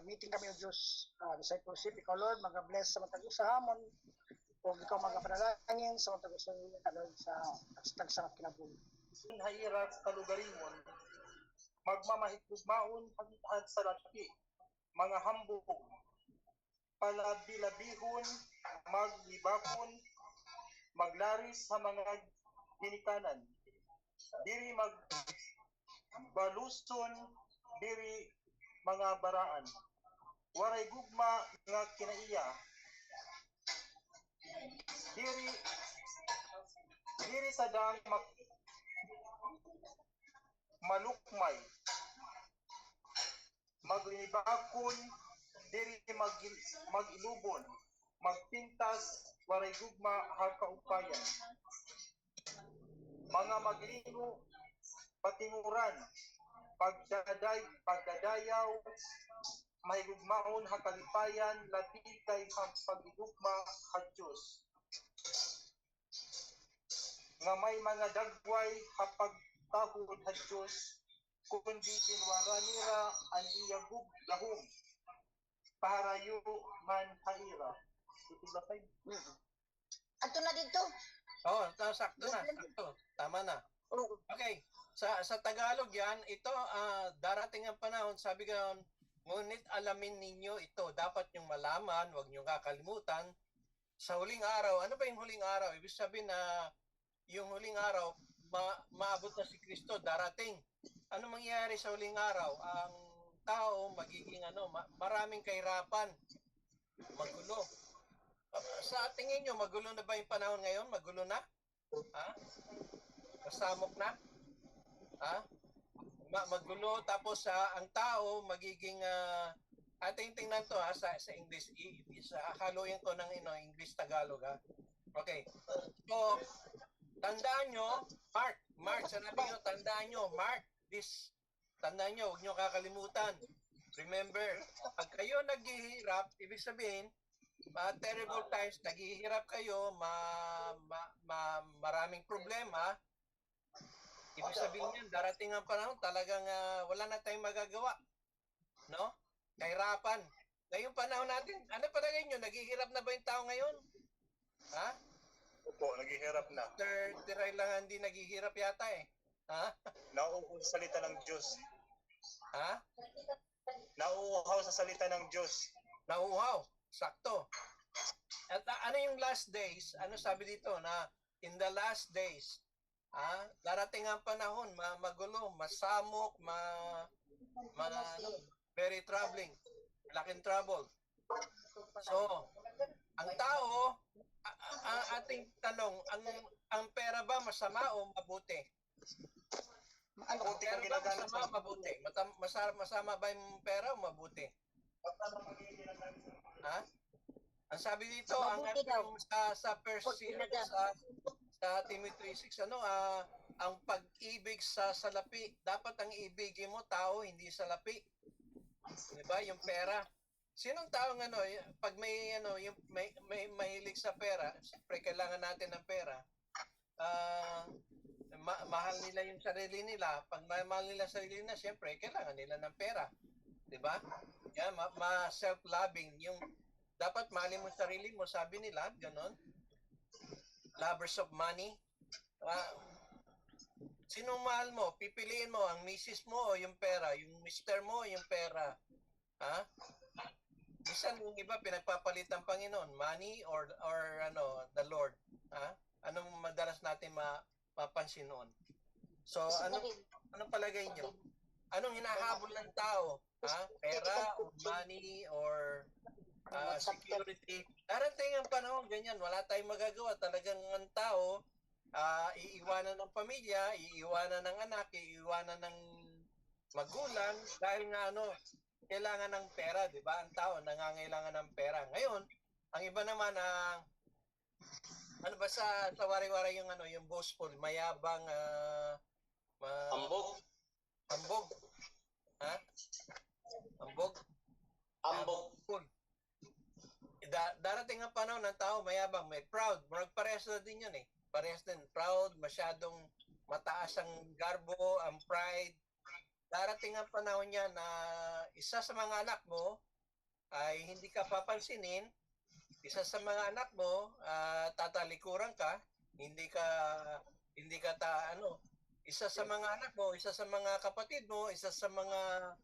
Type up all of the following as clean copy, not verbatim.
Meeting kami ng Diyos, discipleship, ikaw Lord, mag-bless sa matag sa hamon, o ikaw mag-panalangin sa matag sa Lord sa tagsa kinabuhi. Hairap kalugarimon, magmamahigugmaon hagitad sa laki, mga hambog, palabilabihon, maglibakon, maglaris sa mga ginikanan, diri magbaluson, diri mga baraan, waray gugma nga kinaiya, diri sa dang malukmay, maglinibakon, diri magilubon, magpintas, waray gugma hagkaupayan, mga maglino, patinguran, pagdadayaw, mahigugmaon hakalipayan, lapit kay pagigugma at Diyos. Nga may mga dagway hapagtahod at Diyos, kundi ginwara nira ang iyagug lahum, paharayo man haira. Tutulakay. Ato na dito. Oh, sakto na, sakto. Tama na. Okay, sa Tagalog yan, ito darating ang panahon, sabi ko, ngunit alamin ninyo ito, dapat nyong malaman, huwag nyong kakalimutan, sa huling araw, ano ba yung huling araw? Ibig sabihin na yung huling araw, maabot na si Kristo, darating. Ano mangyayari sa huling araw? Ang tao magiging maraming kahirapan, magulo. Sa tingin nyo, magulo na ba yung panahon ngayon? Magulo na? Ha? Masamok na? Ha? Magulo, tapos ang tao magiging ating tingnan to sa English, haluin ko ng English Tagalog ha. Okay. So tandaan nyo, Mark, sanabi nyo, tandaan nyo, tandaan nyo, huwag nyo kakalimutan. Remember, pag kayo naghihirap, ibig sabihin, terrible times, naghihirap kayo, maraming problema, ibig sabihin yan, darating ang panahon, talagang wala na tayong magagawa. No? Kahirapan. Ngayong panahon natin, ano palagay nyo, naghihirap na ba yung tao ngayon? Ha? Opo, naghihirap na. Tiray lang hindi naghihirap yata eh. Ha? Nauuhaw sa salita ng Diyos. Ha? Nauuhaw sa salita ng Diyos. Nauuhaw. Sakto. At ano yung last days? Ano sabi dito na in the last days, darating ang panahon, magulo, masamok, very troubling, laking trouble. So, ang tao, ang ating tanong, ang pera ba masama o mabuti? Ang pera ba masama o mabuti? Masama ba yung pera o mabuti? Ha? Ang sabi dito, sa Timothy 3:6, ang pag-ibig sa salapi, dapat ang ibigin mo tao, hindi salapi. 'Di ba? Yung pera. Sinong taong pag may may mahilig sa pera, siyempre kailangan natin ng pera. Mahal nila yung sarili nila. Pag mahal nila sarili nila, siyempre kailangan nila ng pera. 'Di ba? Yan, self-loving, yung dapat mahalin mo sarili mo, sabi nila, ganon. Lovers of money. Sinong mahal mo? Pipiliin mo ang misis mo o yung pera, yung mister mo o yung pera. Ha? Minsan yung iba pinagpapalit ang Panginoon, money or the Lord. Ha? Anong madalas natin mapansin noon? So, anong palagay nyo? Anong hinahabol ng tao? Ha? Pera or money or security? Darating ang panahon, ganyan, wala tayong magagawa. Talagang ang tao, iiwanan ng pamilya, iiwanan ng anak, iiwanan ng magulang dahil nga kailangan ng pera, di ba? Ang tao nangangailangan ng pera. Ngayon, ang iba naman ano ba sa wari-wari yung boastful, mayabang, Ambog. Ha? Ambog? Ambog. Darating ang panahon ng tao mayabang, may proud. Parehas na din yun eh. Parehas din. Proud, masyadong mataas ang garbo, ang pride. darating ang panahon niya na isa sa mga anak mo ay hindi ka papansinin, isa sa mga anak mo tatalikuran ka, hindi ka isa sa mga anak mo, isa sa mga kapatid mo, isa sa mga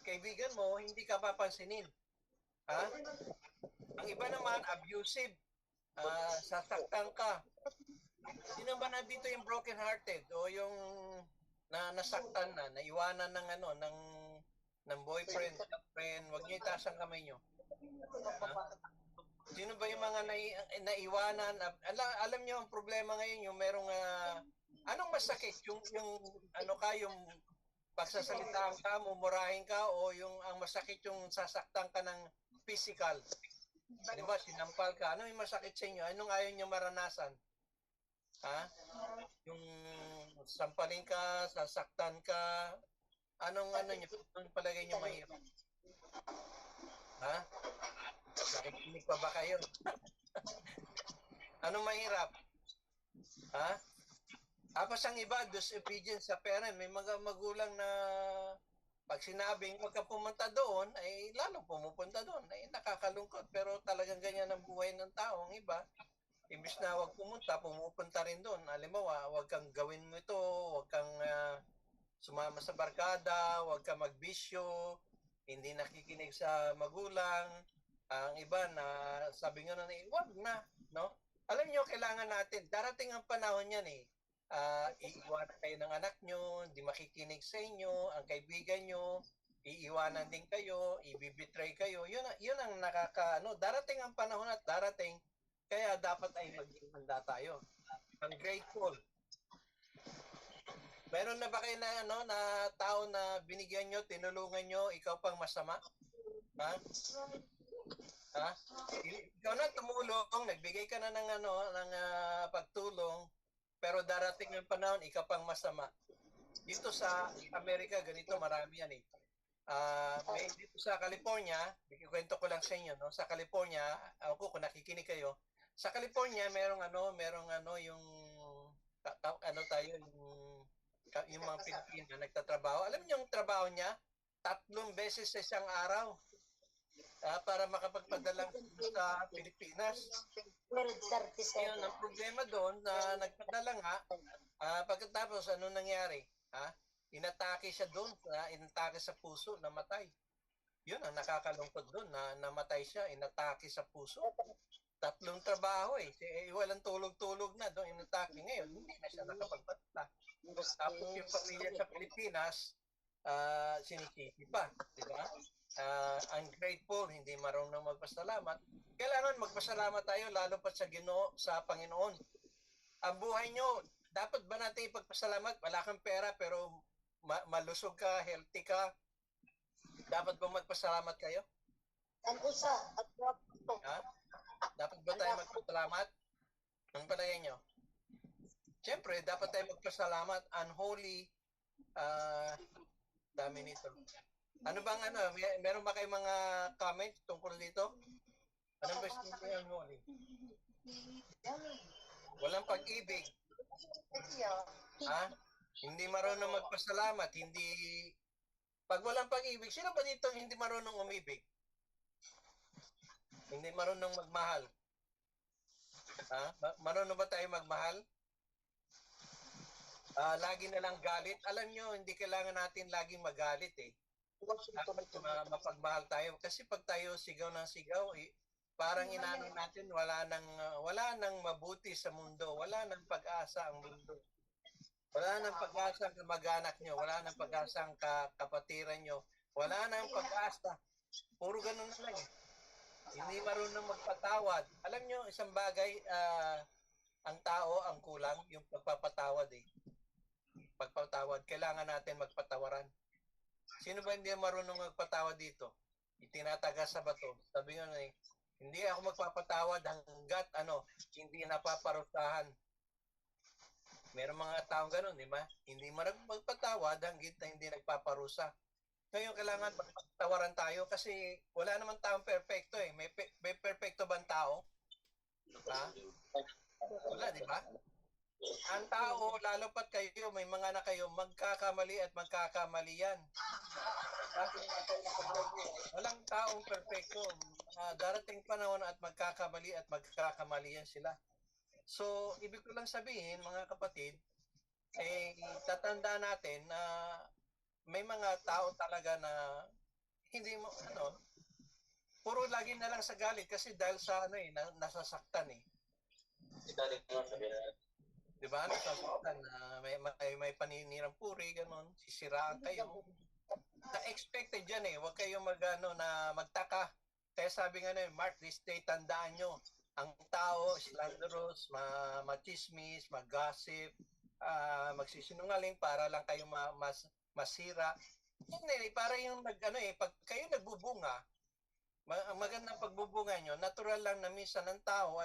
kaibigan mo, hindi ka papansinin. Ha? Ang iba naman abusive, sasaktan ka. Sino ba na dito yung broken hearted o yung nasaktan na, naiwanan ng ng boyfriend, girlfriend, wag niyo itaas ang kamay niyo. Ha? Sino ba yung mga naiwanan? Alam niyo ang problema ngayon yung merong anong masakit yung yung pagsasalitaan ka, mumurahin ka o yung ang masakit yung sasaktan ka ng physical. Di ba, sinampal ka. Ano yung masakit sa inyo? Anong ayaw niyo maranasan? Ha? Yung sampalin ka, sasaktan ka, anong palagay niyo mahirap? Ha? Nakikinig pa ba kayo? Anong mahirap? Ha? Tapos ang iba, disobedience sa parent. May mga magulang na pag sinabing huwag ka pumunta doon, ay lalong pumupunta doon. Ay nakakalungkot. Pero talagang ganyan ang buhay ng tao. Ang iba, imbis na huwag pumupunta rin doon. Halimbawa, huwag kang gawin mo ito, huwag kang sumama sa barkada, huwag kang magbisyo, hindi nakikinig sa magulang. Ang iba na sabi nga na, huwag na. No? Alam nyo, kailangan natin, darating ang panahon yan iiwanan kayo ng anak nyo, hindi makikinig sa inyo, ang kaibigan nyo, iiwanan din kayo, ibibitray kayo. Yun ang darating ang panahon at darating, kaya dapat ay maging handa tayo. Ungrateful. Meron na ba kayo na tao na binigyan nyo, tinulungan nyo, ikaw pang masama? Ha? Ha? Ikaw na tumulong, nagbigay ka na ng pagtulong, pero darating ng panahon, ikaw pang masama. Dito sa Amerika, ganito, marami yan may dito sa California, ikwento ko lang sa inyo, no? Sa California, ako kung nakikinig kayo, sa California, merong yung yung mga Pilipino nagtatrabaho. Alam niyo yung trabaho niya? 3 beses sa isang araw. Para makapagpadala sa Pilipinas. Ngayon, ang problema doon na nagpadala nga, pagkatapos ano nangyari? Inatake siya doon, inatake sa puso, namatay. Yun ang nakakalungkot doon, na namatay siya, inatake sa puso. 3 trabaho walang tulog-tulog na doon, inatake. Ngayon, hindi na siya nakapagpadala. Tapos yung pamilya sa Pilipinas, sinisisi pa, di ba? Ungrateful, hindi marunong magpasalamat. Kailangan magpasalamat tayo lalo pa sa Panginoon. Ang buhay nyo, dapat ba natin ipagpasalamat? Wala kang pera pero malusog ka, healthy ka. Dapat ba magpasalamat kayo? Ha? Dapat ba tayo magpasalamat? Ang palagay nyo? Siyempre, dapat tayo magpasalamat. Unholy, dami nito. Ano bang meron ba kayong mga comments tungkol dito? Anong best nito yung unholy? Walang pag-ibig. Ha? Hindi marunong magpasalamat, pag walang pag-ibig, sino ba dito hindi marunong umibig? Hindi marunong magmahal. Ha? Marunong ba tayo magmahal? Lagi na lang galit. Alam nyo, hindi kailangan natin laging magalit Dapat mapagmahal tayo. Kasi pag tayo sigaw ng sigaw, parang inaano natin, wala nang mabuti sa mundo. Wala nang pag-asa ang mundo. Wala nang pag-asa ang kamag-anak nyo. Wala nang pag-asa ang kapatiran nyo. Wala nang pag-asa. Puro ganun na lang Hindi marunong magpatawad. Alam nyo, isang bagay, ang tao, ang kulang, yung pagpapatawad Pagpatawad, kailangan natin magpatawaran. Sino ba hindi marunong magpatawad dito? Itinataga sa bato. Sabi nga hindi ako magpapatawad hanggat hindi napaparusahan. Meron mga taong gano'n, di ba? Hindi magpatawad hanggat hindi nagpaparusa. Ngayon, kailangan magpatawaran tayo kasi wala naman taong perfecto May perfecto bang tao? Ha? Wala, di ba? Ang tao, lalo pat kayo, may mga na kayo, magkakamali at magkakamali yan. Walang taong perfecto. Darating panahon at magkakamali at magkakamali yan sila. So, ibig ko lang sabihin, mga kapatid, tatandaan natin na may mga tao talaga na hindi mo, puro lagi na lang sa galit kasi dahil sa nasasaktan eh. Di ba? Nasasaktan na may paninirang puri, ganon, sisiraan kayo. Na-expected yan eh. Huwag kayong magtaka. Kaya sabi nga Mark this day, tandaan nyo, ang tao, slanderous, machismis, mag-gossip, magsisinungaling para lang kayo masira. Hindi, para yung pag kayo nagbubunga, magandang pagbubunga nyo, natural lang na minsan ng tao,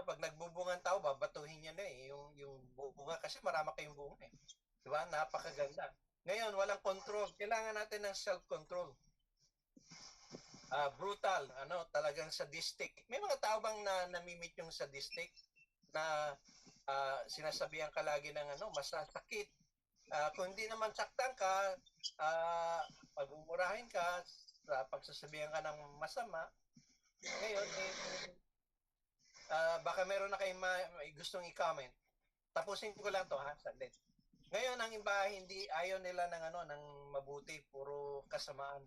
pag nagbubunga ang tao, babatuhin niya na yung bunga kasi marami kayong bunga eh. Diba? Napakaganda. Ngayon, walang control. Kailangan natin ng self-control. Brutal, talagang sadistic. May mga tao bang namimit yung sadistic na sinasabihan ka lagi ng masasakit. Kung hindi naman saktan ka, pag-umurahin ka, pagsasabihan ka ng masama, ngayon, baka meron na kayong gustong i-comment. Tapusin ko lang to ha, saglit. Ngayon ang iba hindi ayaw nila ng mabuti, puro kasamaan.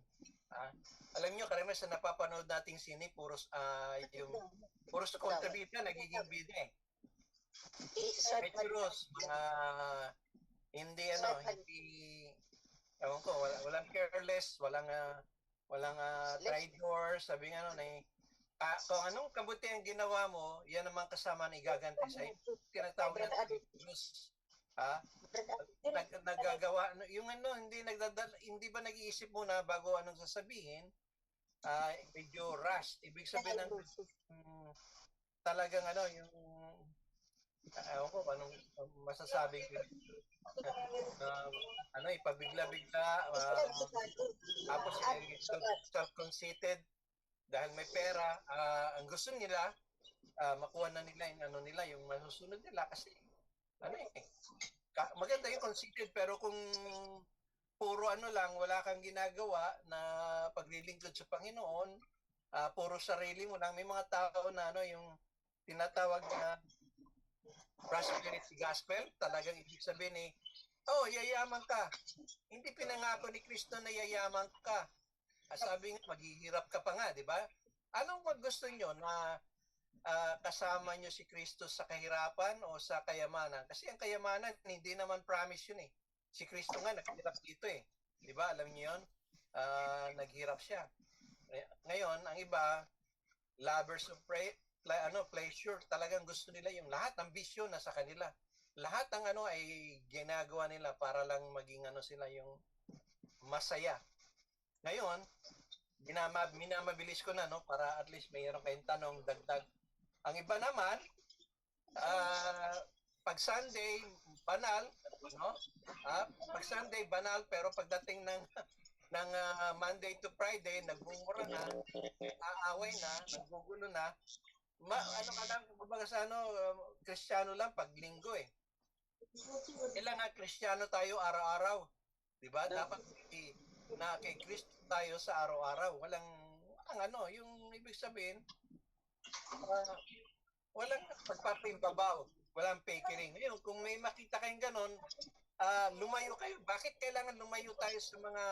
Alam niyo karamihan sa napapanood nating sine puros sa kontrabida nagiging bida eh. Petros, mga hindi ewan ko, walang careless, walang traitor, sabi nga kung anong kabuti ang ginawa mo, yan naman kasama na igaganti sa iyo. Tinatawag na Diyos. Nagagawa yung hindi ba nag-iisip muna bago anong sasabihin? Medyo rush. Ibig sabihin ng talagang yung ewan ko anong masasabi ko. Ipabigla-bigla tapos self-conceited dahil may pera, ang gusto nila makuha na nila yung yung masusunod nila kasi maganda yung conceited pero kung puro lang wala kang ginagawa na paglilingkod sa Panginoon, puro sarili mo lang, may mga tao na yung tinatawag na prosperity gospel, talagang ibig sabihin yayaman ka. Hindi pinangako ni Kristo na yayaman ka. Sabi nga, maghihirap ka pa nga, di ba? Anong gusto nyo na kasama nyo si Kristo sa kahirapan o sa kayamanan? Kasi ang kayamanan, hindi naman promise yun eh. Si Kristo nga, naghirap dito eh. Di ba? Alam niyo yun? Naghirap siya. Ngayon, ang iba, lovers of pleasure, talagang gusto nila yung lahat ng bisyo na sa kanila. Lahat ng ay ginagawa nila para lang maging sila yung masaya. Ngayon, minamabilis ko na para at least mayroon kayong tanong dagdag. Ang iba naman, pag Sunday banal, pag Sunday banal pero pagdating ng Monday to Friday nagmumura na, aaway na, naggugulo na. Kumbaga sa Kristiyano lang pag linggo eh. Kailangan Kristiyano tayo araw-araw. 'Di ba? Dapat na kay Kristo tayo sa araw-araw. Walang yung ibig sabihin, walang pagpapimbabaw, walang fakery. Ngayon, kung may makita kayong ganon, lumayo kayo. Bakit kailangan lumayo tayo sa mga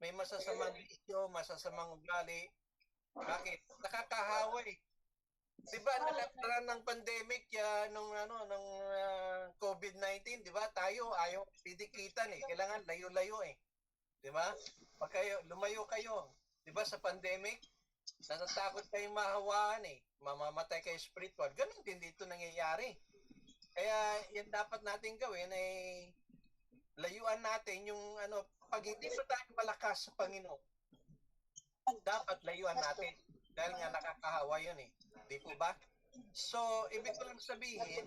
may masasamang bisyo, masasamang ugali? Bakit? Nakakahawa eh. Diba, nalagparan ng pandemic nung COVID-19, diba? Tayo ayaw didikitan eh. Kailangan layo-layo eh. Diba? Pag lumayo kayo, diba sa pandemic, natatakot kayong mahawaan eh. Mamamatay kayo spiritual. Ganun din dito nangyayari. Kaya yan dapat natin gawin ay layuan natin yung pag hindi pa tayo malakas sa Panginoon, dapat layuan natin. Dahil nga nakakahawa yun eh. Di po ba? So, ibig ko lang sabihin,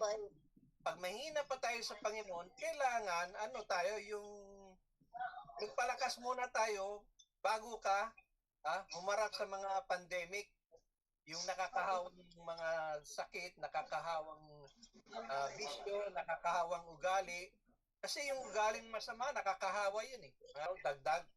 pag mahina pa tayo sa Panginoon, kailangan tayo yung magpalakas muna tayo bago ka humarap sa mga pandemic. yung nakakahawang mga sakit, nakakahawang bisyo, nakakahawang ugali. Kasi yung ugaling masama, nakakahawa yun eh. Dagdag